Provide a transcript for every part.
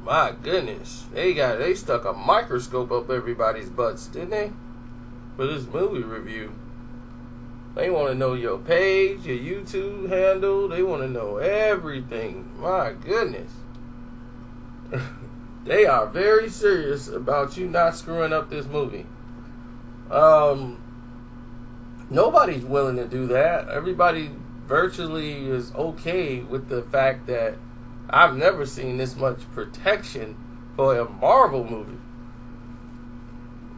My goodness. They stuck a microscope up everybody's butts, didn't they? For this movie review. They want to know your page, your YouTube handle. They want to know everything. My goodness. They are very serious about you not screwing up this movie. Nobody's willing to do that. Everybody virtually is okay with the fact that I've never seen this much protection for a Marvel movie.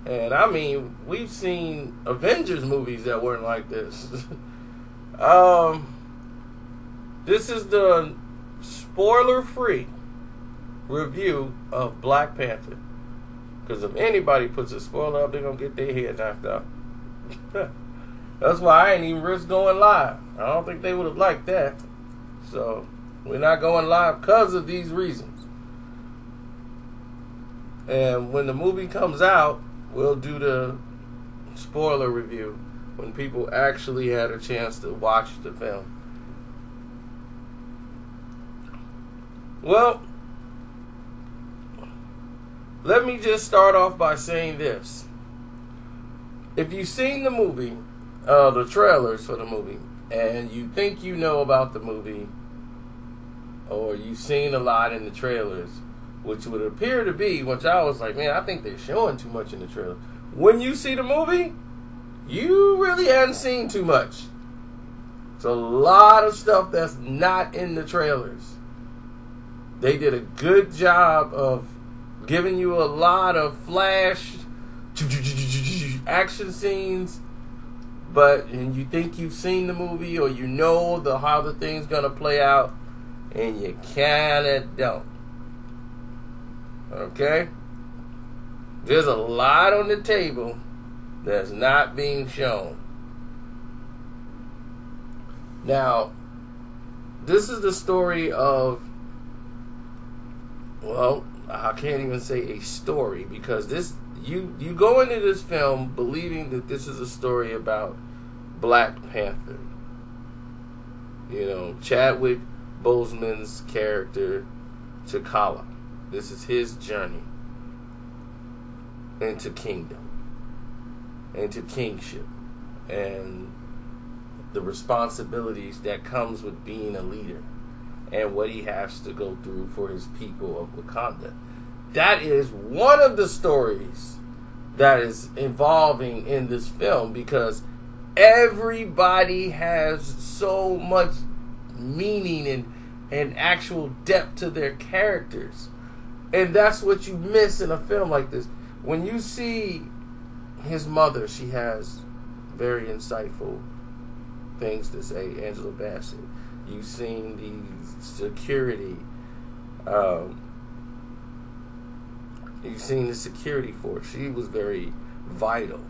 And I mean, we've seen Avengers movies that weren't like this. This is the spoiler-free review of Black Panther. Because if anybody puts a spoiler up, they're going to get their head knocked off. That's why I ain't even risk going live. I don't think they would have liked that. So, we're not going live because of these reasons. And when the movie comes out, we'll do the spoiler review when people actually had a chance to watch the film. Well, let me just start off by saying this. If you've seen the movie, the trailers for the movie, and you think you know about the movie, or you've seen a lot in the trailers, which would appear to be, which I was like, man, I think they're showing too much in the trailer. When you see the movie, you really haven't seen too much. It's a lot of stuff that's not in the trailers. They did a good job of giving you a lot of flash action scenes, and you think you've seen the movie or you know how the thing's gonna play out, and you kinda don't. Okay? There's a lot on the table that's not being shown. Now, this is the story of, well, I can't even say a story, because this you go into this film believing that this is a story about Black Panther. You know, Chadwick Boseman's character, T'Challa. This is his journey into kingdom, into kingship, and the responsibilities that comes with being a leader, and what he has to go through for his people of Wakanda. That is one of the stories that is involving in this film, because everybody has so much meaning and actual depth to their characters. And that's what you miss in a film like this. When you see his mother, she has very insightful things to say, Angela Bassett. You've seen the security, you've seen the security force. She was very vital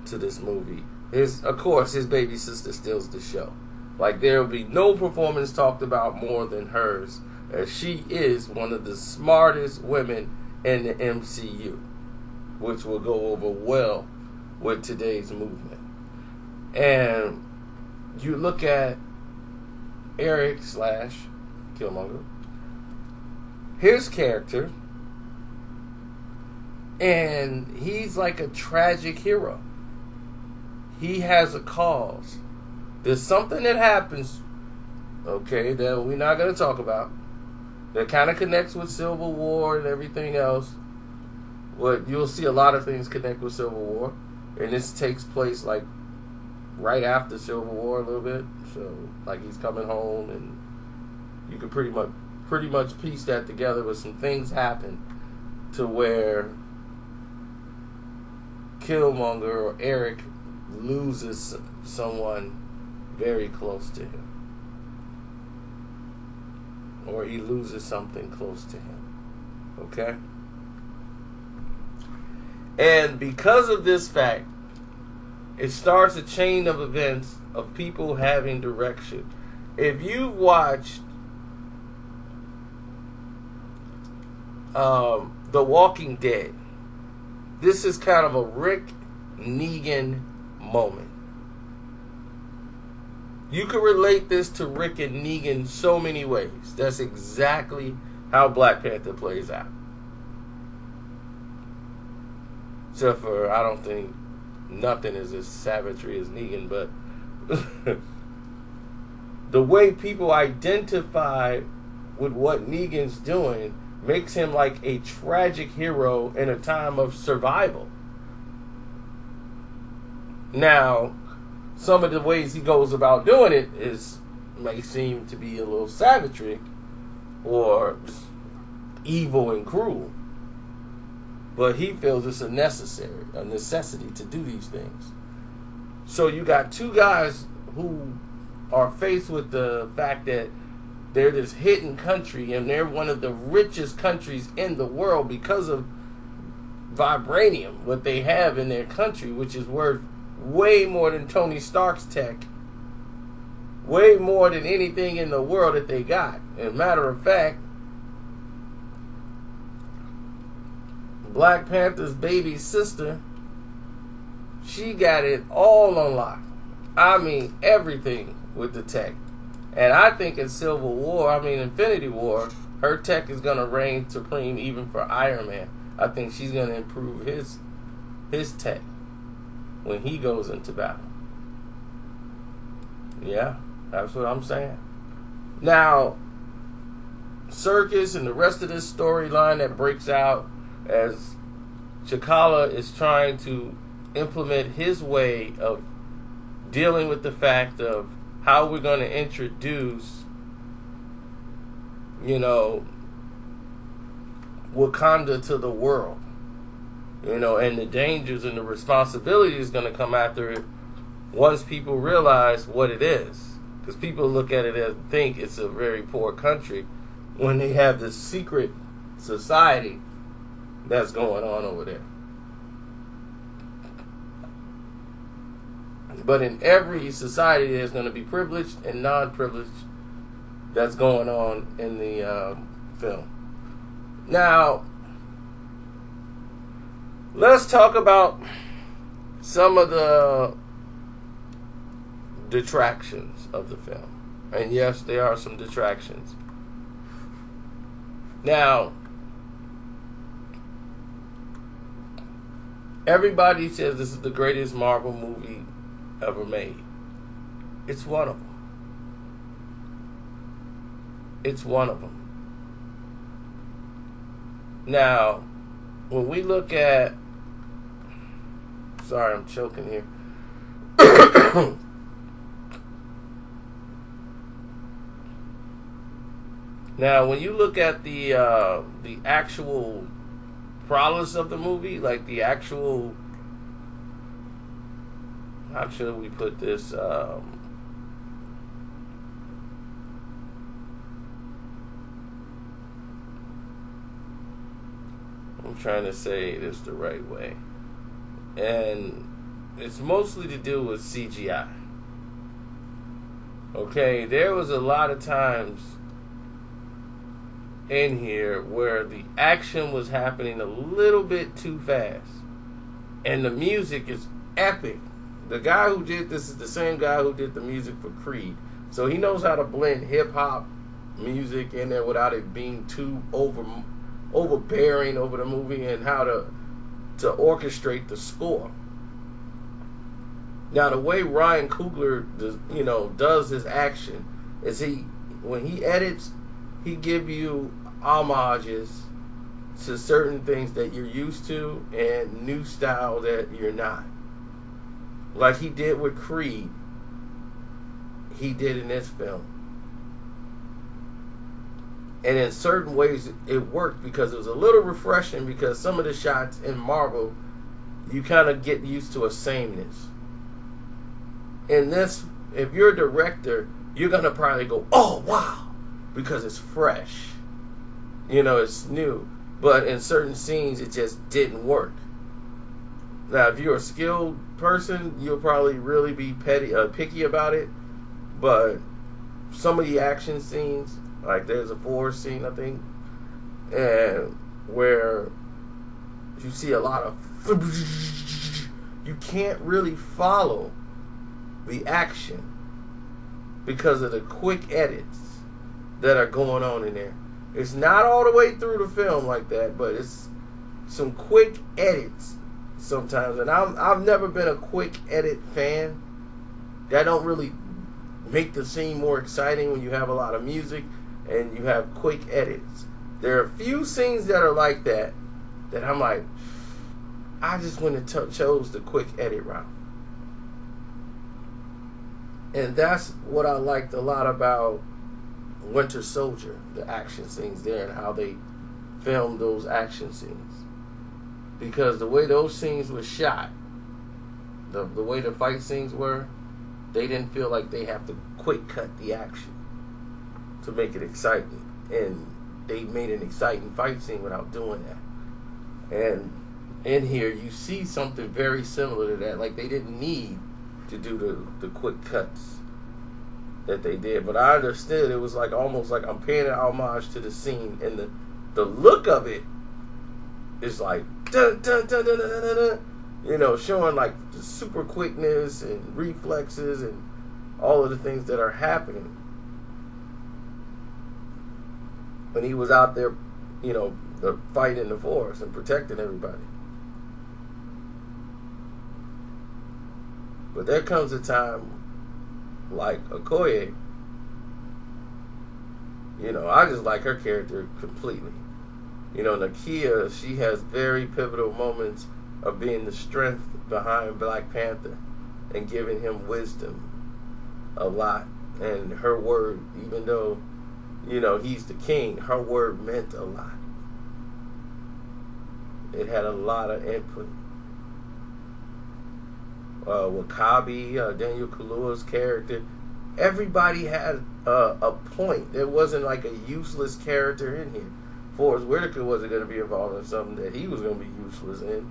to this movie. Of course, his baby sister steals the show. Like, there will be no performance talked about more than hers, as she is one of the smartest women in the MCU, which will go over well with today's movement. And you look at Eric / Killmonger, his character, and he's like a tragic hero. He has a cause. There's something that happens, okay, that we're not going to talk about, that kind of connects with Civil War and everything else. Well, you'll see a lot of things connect with Civil War, and this takes place like right after Civil War a little bit. So, like, he's coming home, and you can pretty much piece that together with some things happen to where Killmonger or Eric loses someone very close to him, or he loses something close to him. Okay? And because of this fact, it starts a chain of events of people having direction. If you've watched The Walking Dead, this is kind of a Rick Negan moment. You can relate this to Rick and Negan so many ways. That's exactly how Black Panther plays out. Except for, I don't think nothing is as savagery as Negan, but the way people identify with what Negan's doing makes him like a tragic hero in a time of survival. Now, some of the ways he goes about doing it may seem to be a little savagery or evil and cruel. But he feels it's a necessity to do these things. So you got two guys who are faced with the fact that they're this hidden country and they're one of the richest countries in the world because of vibranium, what they have in their country, which is worth way more than Tony Stark's tech, way more than anything in the world that they got. As a matter of fact, Black Panther's baby sister, she got it all unlocked. I mean, everything with the tech. And I think in Infinity War, her tech is going to reign supreme even for Iron Man. I think she's going to improve his tech when he goes into battle. Yeah, that's what I'm saying. Now, Circus and the rest of this storyline that breaks out as T'Challa is trying to implement his way of dealing with the fact of how we're going to introduce, Wakanda to the world, and the dangers and the responsibilities going to come after it once people realize what it is. Because people look at it and think it's a very poor country when they have this secret society that's going on over there. But in every society, there's going to be privileged and non-privileged that's going on in the film. Now, let's talk about some of the detractions of the film. And yes, there are some detractions. Now, everybody says this is the greatest Marvel movie ever made. It's one of them. It's one of them. Now, when we look at... Sorry, I'm choking here. Now, when you look at the actual prowess of the movie, like the actual... How should we put this? I'm trying to say this the right way. And it's mostly to do with CGI. Okay, there was a lot of times in here where the action was happening a little bit too fast. And the music is epic. The guy who did this is the same guy who did the music for Creed. So he knows how to blend hip-hop music in there without it being too overbearing over the movie, and how to orchestrate the score. Now, the way Ryan Coogler does his action is when he edits, he give you homages to certain things that you're used to and new style that you're not. Like he did with Creed, he did in this film. And in certain ways, it worked because it was a little refreshing, because some of the shots in Marvel, you kind of get used to a sameness. In this, if you're a director, you're going to probably go, oh, wow, because it's fresh. It's new. But in certain scenes, it just didn't work. Now, if you're a skilled person, you'll probably really be picky about it. But some of the action scenes, like there's a forest scene, I think, and where you see a lot of... You can't really follow the action because of the quick edits that are going on in there. It's not all the way through the film like that, but it's some quick edits sometimes. And I've never been a quick edit fan. That don't really make the scene more exciting when you have a lot of music and you have quick edits. There are a few scenes that are like that I'm like, I just went and chose the quick edit route. And that's what I liked a lot about Winter Soldier, the action scenes there and how they filmed those action scenes. Because the way those scenes were shot, the way the fight scenes were, they didn't feel like they have to quick cut the action to make it exciting. And they made an exciting fight scene without doing that. And in here, you see something very similar to that. Like, they didn't need to do the quick cuts that they did. But I understood it was like almost like I'm paying an homage to the scene. And the look of it is like, dun, dun, dun, dun, dun, dun, dun, you know, showing like the super quickness and reflexes and all of the things that are happening when he was out there, you know, the fight in the forest and protecting everybody. But there comes a time like Okoye, you know, I just like her character completely. You know, Nakia, she has very pivotal moments of being the strength behind Black Panther and giving him wisdom a lot. And her word, even though, you know, he's the king, her word meant a lot. It had a lot of input. Wakabi, Daniel Kaluuya's character, everybody had a point. There wasn't like a useless character in here. Forrest Whitaker wasn't going to be involved in something that he was going to be useless in.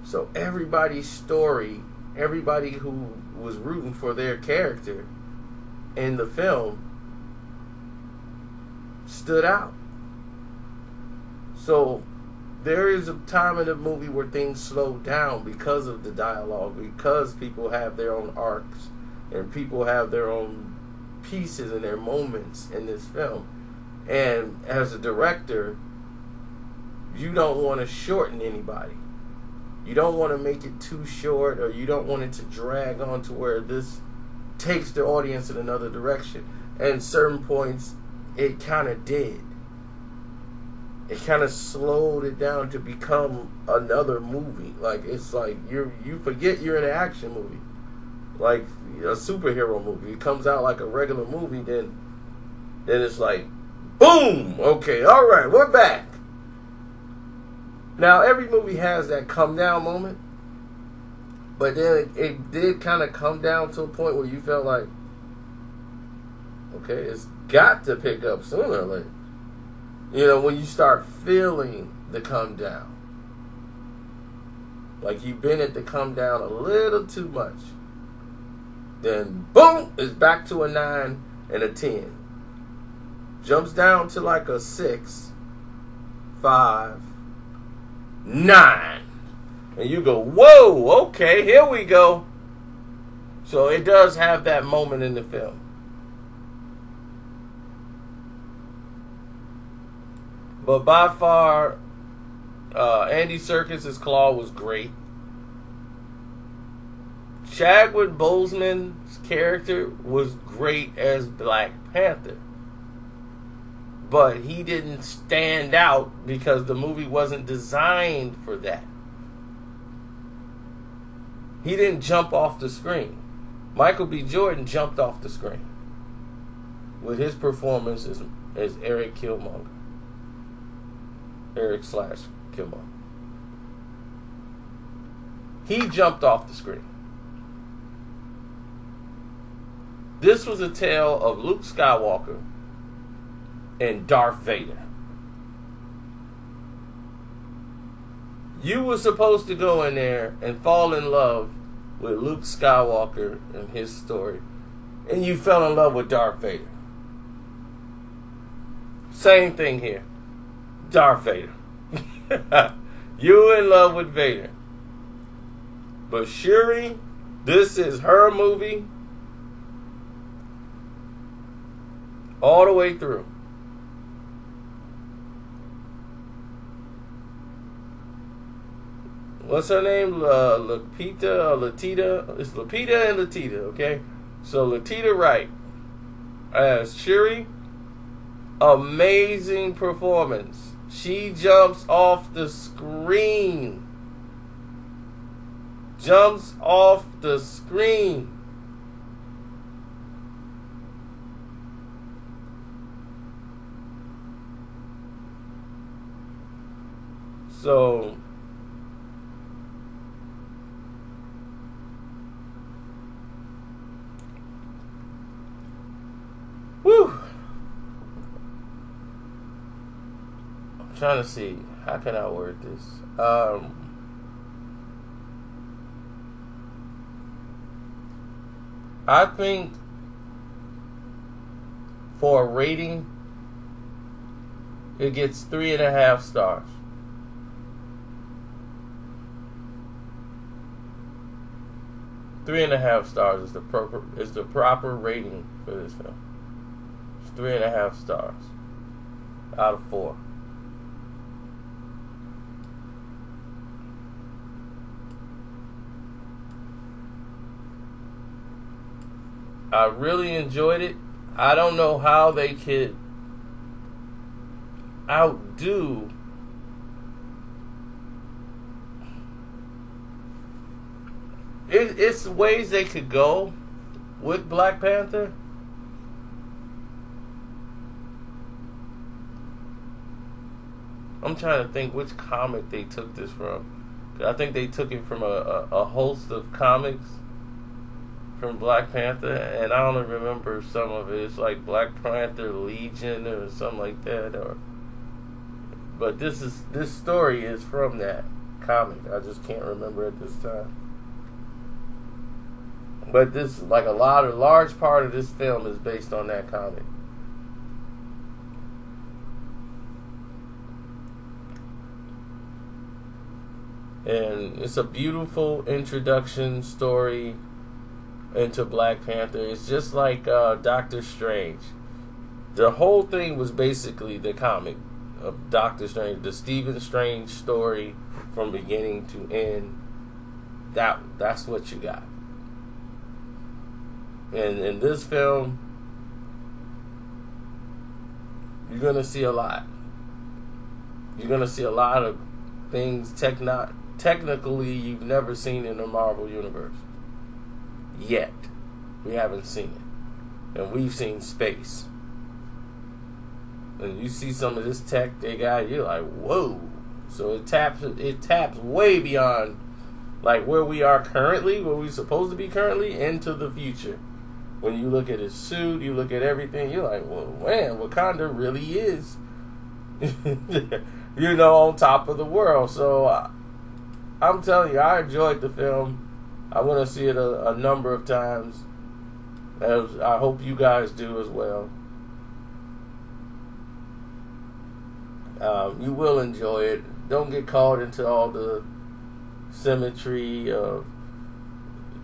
So everybody's story, everybody who was rooting for their character in the film stood out. So there is a time in the movie where things slow down because of the dialogue, because people have their own arcs and people have their own pieces and their moments in this film. And as a director, you don't want to shorten anybody. You don't want to make it too short, or you don't want it to drag on to where this takes the audience in another direction. And certain points, it kind of did. It kind of slowed it down to become another movie. Like, it's like you forget you're in an action movie, like a superhero movie. It comes out like a regular movie, then it's like, boom, okay, all right, we're back. Now, every movie has that come down moment, but then it did kind of come down to a point where you felt like, okay, it's got to pick up sooner or later. You know, when you start feeling the come down. Like you've been at the come down a little too much. Then, boom, it's back to a 9 and a 10. Jumps down to like a 6, 5, 9. And you go, whoa, okay, here we go. So it does have that moment in the film. But by far, Andy Serkis's Claw was great. Chadwick Boseman's character was great as Black Panther. But he didn't stand out because the movie wasn't designed for that. He didn't jump off the screen. Michael B. Jordan jumped off the screen with his performance as Eric Killmonger. Eric/Killmonger. He jumped off the screen. This was a tale of Luke Skywalker and Darth Vader. You were supposed to go in there and fall in love with Luke Skywalker and his story, and you fell in love with Darth Vader. Same thing here. Darth Vader. You were in love with Vader. But Shuri, this is her movie all the way through. what's her name? Lupita or Latita? It's Lupita and Latita, okay? So Latita Wright as Shuri, amazing performance. She jumps off the screen. Jumps off the screen. So, whew. I'm trying to see, how can I word this? I think for a rating, it gets 3.5 stars. 3.5 stars is the proper rating for this film. It's 3.5 stars out of 4. I really enjoyed it. I don't know how they could outdo it's ways they could go with Black Panther. I'm trying to think which comic they took this from. I think they took it from a host of comics from Black Panther, and I only remember some of it. It's like Black Panther Legion or something like that. But this story is from that comic. I just can't remember at this time. But this, like a large part of this film is based on that comic. And it's a beautiful introduction story into Black Panther. It's just like Doctor Strange. The whole thing was basically the comic of Doctor Strange, the Stephen Strange story from beginning to end. That's what you got. And in this film, you're going to see a lot. You're going to see a lot of things technically you've never seen in the Marvel Universe. Yet. We haven't seen it. And we've seen space. And you see some of this tech they got, you're like, whoa. So it taps way beyond like where we are currently, where we're supposed to be currently, into the future. When you look at his suit, you look at everything, you're like, well, man, Wakanda really is, on top of the world. So I'm telling you, I enjoyed the film. I want to see it a number of times. As I hope you guys do as well. You will enjoy it. Don't get caught into all the symmetry of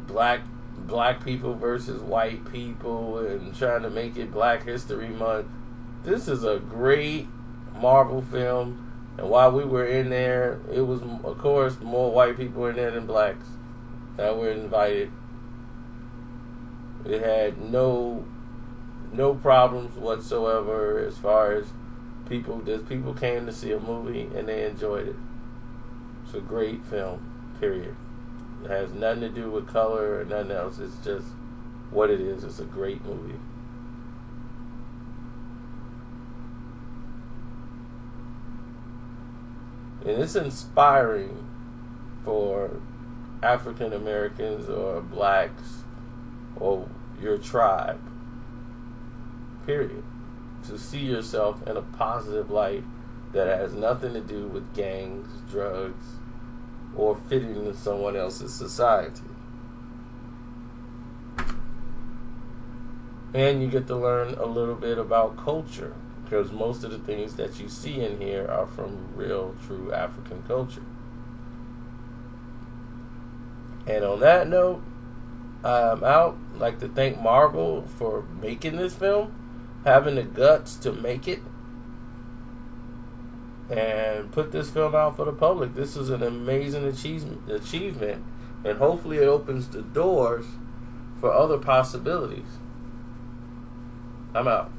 black people versus white people and trying to make it Black History Month. This is a great Marvel film, and while we were in there, it was, of course, more white people in there than blacks that were invited. It had no problems whatsoever as far as people came to see a movie and they enjoyed it. It's a great film, period. It has nothing to do with color or nothing else. It's just what it is. It's a great movie. And it's inspiring for African Americans or blacks or your tribe, period, to see yourself in a positive light that has nothing to do with gangs, drugs, or fitting into someone else's society. And you get to learn a little bit about culture, because most of the things that you see in here are from real, true African culture. And on that note, I'm out. I'd like to thank Marvel for making this film, having the guts to make it. and put this film out for the public. This is an amazing achievement, and hopefully it opens the doors for other possibilities. I'm out.